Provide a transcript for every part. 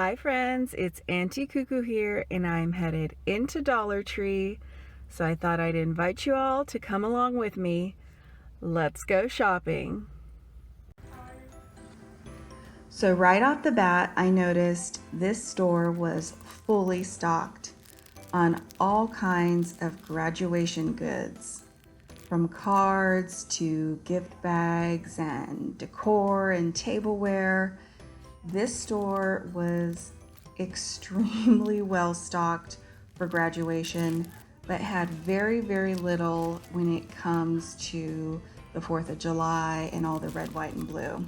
Hi friends, it's Auntie Cuckoo here and I'm headed into Dollar Tree. So I thought I'd invite you all to come along with me. Let's go shopping. So right off the bat, I noticed this store was fully stocked on all kinds of graduation goods, from cards to gift bags and decor and tableware. This store was extremely well stocked for graduation, but had very little when it comes to the 4th of July and all the red, white, and blue.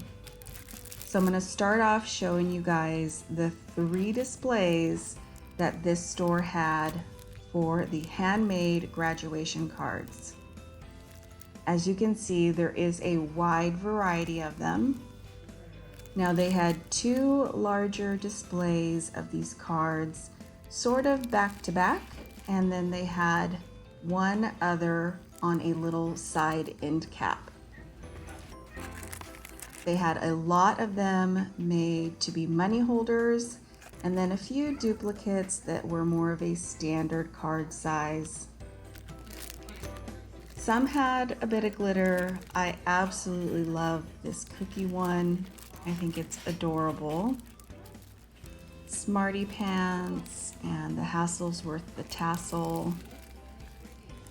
So I'm going to start off showing you guys the 3 displays that this store had for the handmade graduation cards. As you can see, there is a wide variety of them. Now they had 2 larger displays of these cards, sort of back to back, and then they had one other on a little side end cap. They had a lot of them made to be money holders, and then a few duplicates that were more of a standard card size. Some had a bit of glitter. I absolutely love this cookie one. I think it's adorable. Smarty Pants and the Hassel's worth the tassel.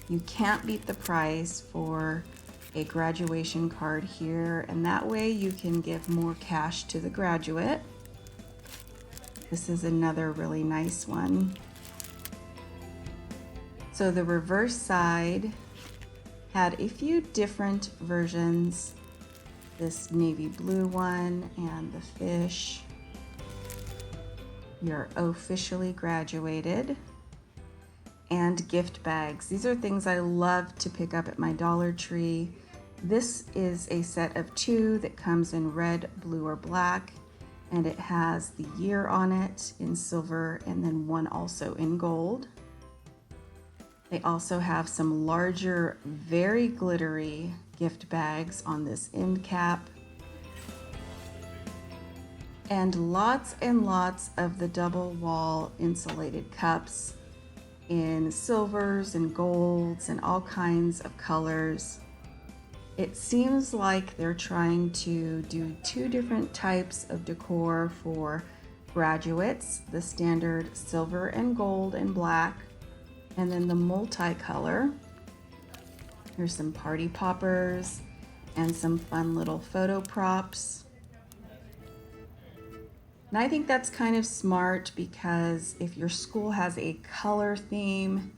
You can't beat the price for a graduation card here, and that way you can give more cash to the graduate. This is another really nice one. So the reverse side had a few different versions. This navy blue one and the fish. You're officially graduated. And gift bags. These are things I love to pick up at my Dollar Tree. This is a set of 2 that comes in red, blue, or black, and it has the year on it in silver and then one also in gold. They also have some larger, very glittery gift bags on this end cap. And lots of the double wall insulated cups in silvers and golds and all kinds of colors. It seems like they're trying to do 2 different types of decor for graduates, the standard silver and gold and black, and then the multicolor. Here's some party poppers and some fun little photo props. And I think that's kind of smart because if your school has a color theme,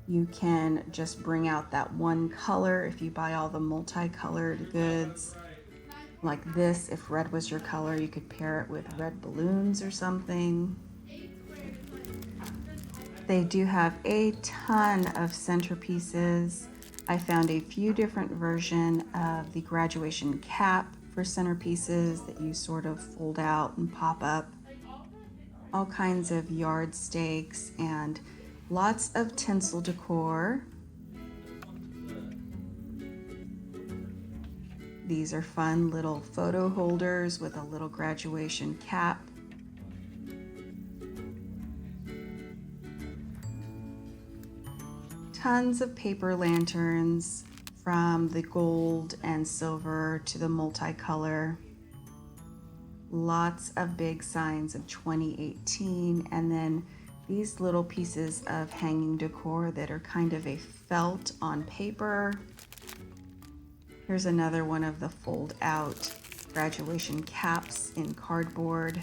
you can just bring out that one color if you buy all the multicolored goods. Like this, if red was your color, you could pair it with red balloons or something. They do have a ton of centerpieces. I found a few different versions of the graduation cap for centerpieces that you sort of fold out and pop up. All kinds of yardsticks and lots of tinsel decor. These are fun little photo holders with a little graduation cap. Tons of paper lanterns, from the gold and silver to the multicolor. Lots of big signs of 2018, and then these little pieces of hanging decor that are kind of a felt on paper. Here's another one of the fold out graduation caps in cardboard.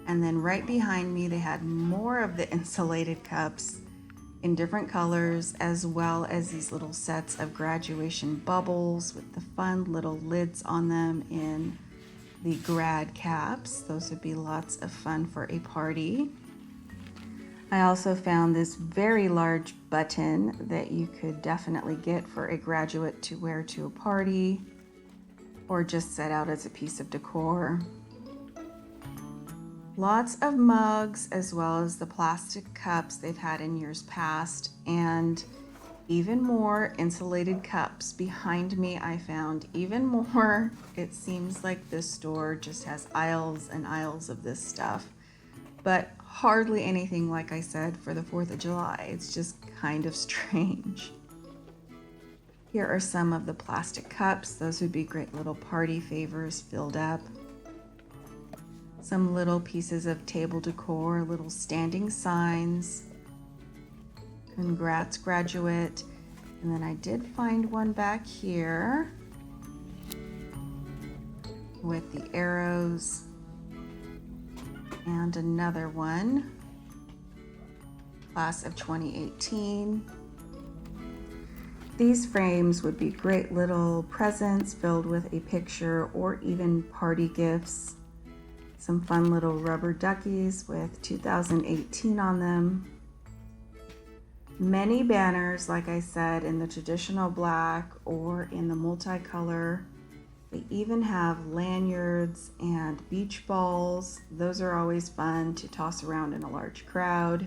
And then right behind me, they had more of the insulated cups in different colors, as well as these little sets of graduation bubbles with the fun little lids on them in the Grad caps. Those would be lots of fun for a party. I also found this very large button that you could definitely get for a graduate to wear to a party or just set out as a piece of decor. Lots of mugs, as well as the plastic cups they've had in years past, and Even more insulated cups. Behind me, I found even more. It seems like this store just has aisles and aisles of this stuff, but hardly anything, like I said, for the 4th of July. It's just kind of strange. Here are some of the plastic cups. Those would be great little party favors filled up. Some little pieces of table decor, little standing signs. Congrats, graduate. And then I did find one back here with the arrows, and another one, class of 2018. These frames would be great little presents filled with a picture or even party gifts. Some fun little rubber duckies with 2018 on them. Many banners, like I said, in the traditional black or in the multicolor. They even have lanyards and beach balls. Those are always fun to toss around in a large crowd.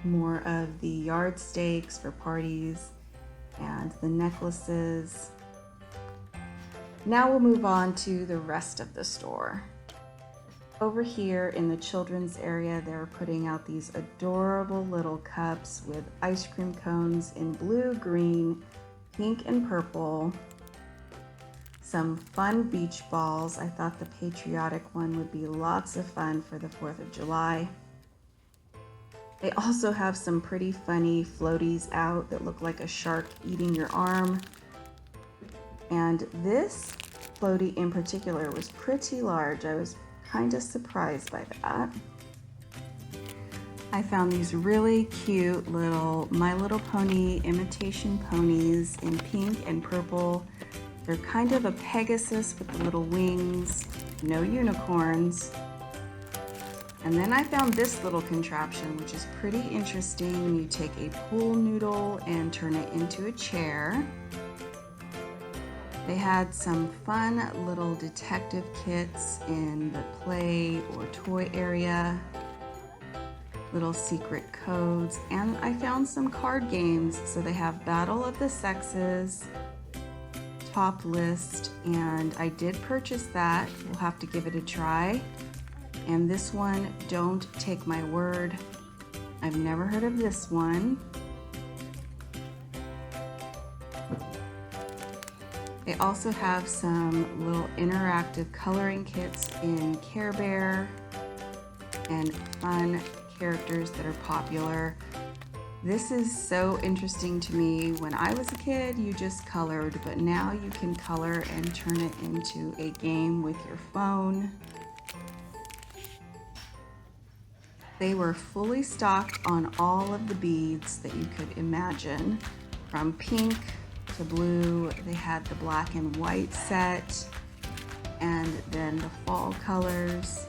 More of the yard stakes for parties and the necklaces. Now we'll move on to the rest of the store. Over here in the children's area, they're putting out these adorable little cups with ice cream cones in blue, green, pink, and purple. Some fun beach balls. I thought the patriotic one would be lots of fun for the 4th of July. They also have some pretty funny floaties out that look like a shark eating your arm. And this floaty in particular was pretty large. I was kind of surprised by that. I found these really cute little My Little Pony imitation ponies in pink and purple. They're kind of a Pegasus with the little wings, no unicorns. And then I found this little contraption, which is pretty interesting. You take a pool noodle and turn it into a chair. They had some fun little detective kits in the play or toy area, little secret codes, and I found some card games. So they have Battle of the Sexes, Top List, and I did purchase that. We'll have to give it a try. And this one, Don't Take My Word. I've never heard of this one. They also have some little interactive coloring kits in Care Bear and fun characters that are popular. This is so interesting to me. When I was a kid, you just colored, but now you can color and turn it into a game with your phone. They were fully stocked on all of the beads that you could imagine, from pink to blue. They had the black and white set, and then the fall colors.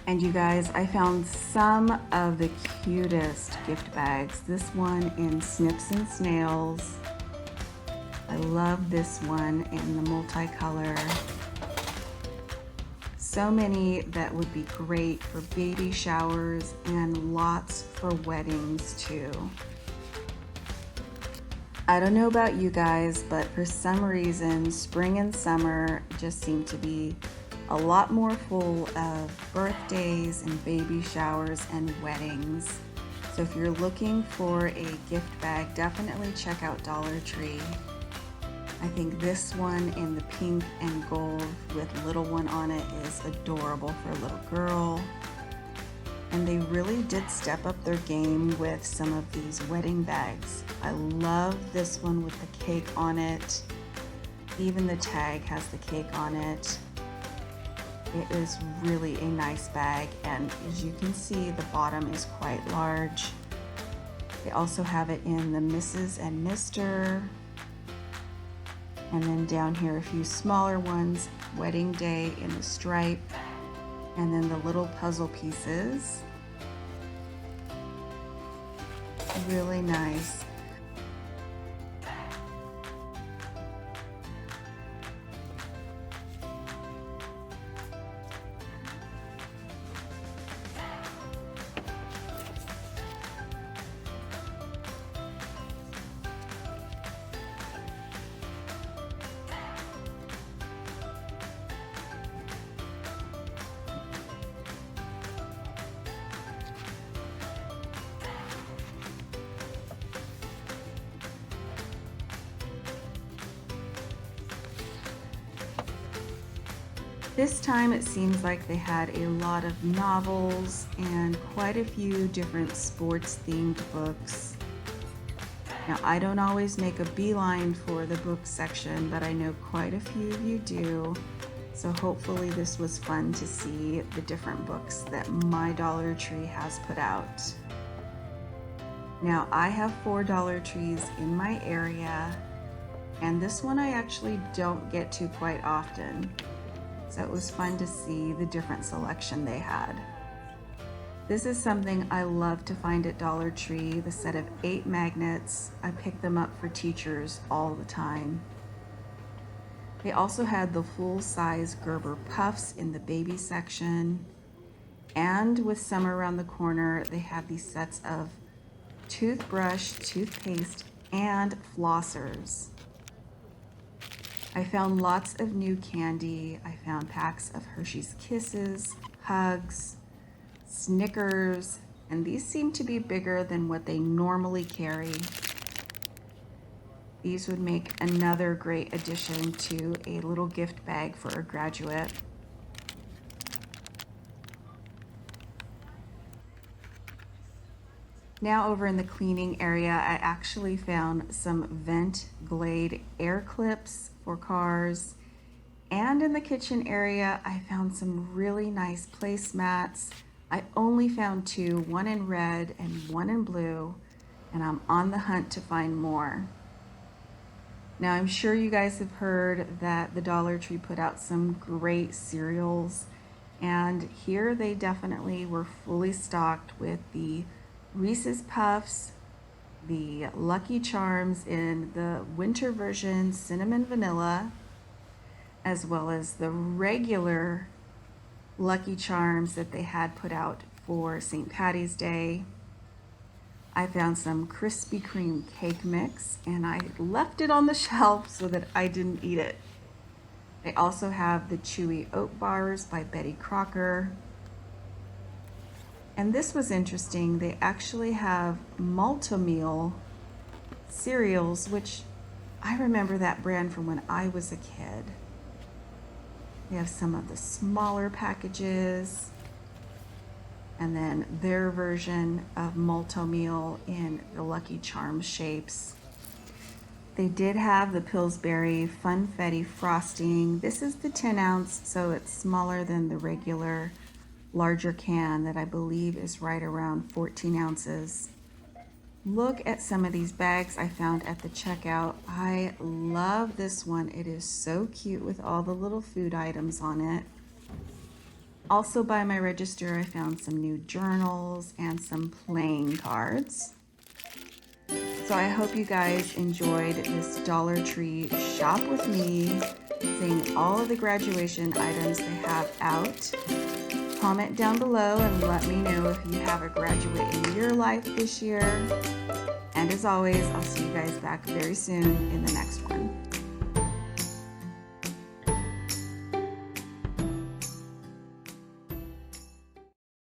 And you guys, I found some of the cutest gift bags. This one in Snips and Snails. I love this one in the multicolor. So many that would be great for baby showers and lots for weddings too. I don't know about you guys, but for some reason, spring and summer just seem to be a lot more full of birthdays and baby showers and weddings. So if you're looking for a gift bag, definitely check out Dollar Tree. I think this one in the pink and gold with little one on it is adorable for a little girl. And they really did step up their game with some of these wedding bags. I love this one with the cake on it. Even the tag has the cake on it. It is really a nice bag, and as you can see, the bottom is quite large. They also have it in the Mrs. and Mr. And then down here a few smaller ones, Wedding Day in the stripe, and then the little puzzle pieces. Really nice. This time it seems like they had a lot of novels and quite a few different sports themed books. Now, I don't always make a beeline for the book section, but I know quite a few of you do. So hopefully this was fun to see the different books that my Dollar Tree has put out. Now, I have 4 Dollar Trees in my area, and this one I actually don't get to quite often. So it was fun to see the different selection they had. This is something I love to find at Dollar Tree, the set of 8 magnets. I pick them up for teachers all the time. They also had the full-size Gerber puffs in the baby section. And with summer around the corner, they had these sets of toothbrush, toothpaste, and flossers. I found lots of new candy. I found packs of Hershey's Kisses, Hugs, Snickers, and these seem to be bigger than what they normally carry. These would make another great addition to a little gift bag for a graduate. Now over in the cleaning area, I actually found some vent blade air clips for cars. And in the kitchen area, I found some really nice placemats. I only found 2, one in red and one in blue, and I'm on the hunt to find more. Now, I'm sure you guys have heard that the Dollar Tree put out some great cereals, and here they definitely were fully stocked with the Reese's Puffs, the Lucky Charms in the winter version cinnamon vanilla, as well as the regular Lucky Charms that they had put out for St. Patty's Day. I found some Krispy Kreme cake mix, and I left it on the shelf so that I didn't eat it. They also have the Chewy Oat Bars by Betty Crocker. And this was interesting. They actually have multi-meal cereals, which I remember that brand from when I was a kid. They have some of the smaller packages, and then their version of multi-meal in the Lucky Charms shapes. They did have the Pillsbury Funfetti frosting. This is the 10 ounce, so it's smaller than the regular larger can that I believe is right around 14 ounces. Look at some of these bags I found at the checkout. I love this one. It is so cute with all the little food items on it. Also by my register, I found some new journals and some playing cards. So I hope you guys enjoyed this Dollar Tree shop with me, seeing all of the graduation items they have out. Comment down below and let me know if you have a graduate in your life this year. And as always, I'll see you guys back very soon in the next one.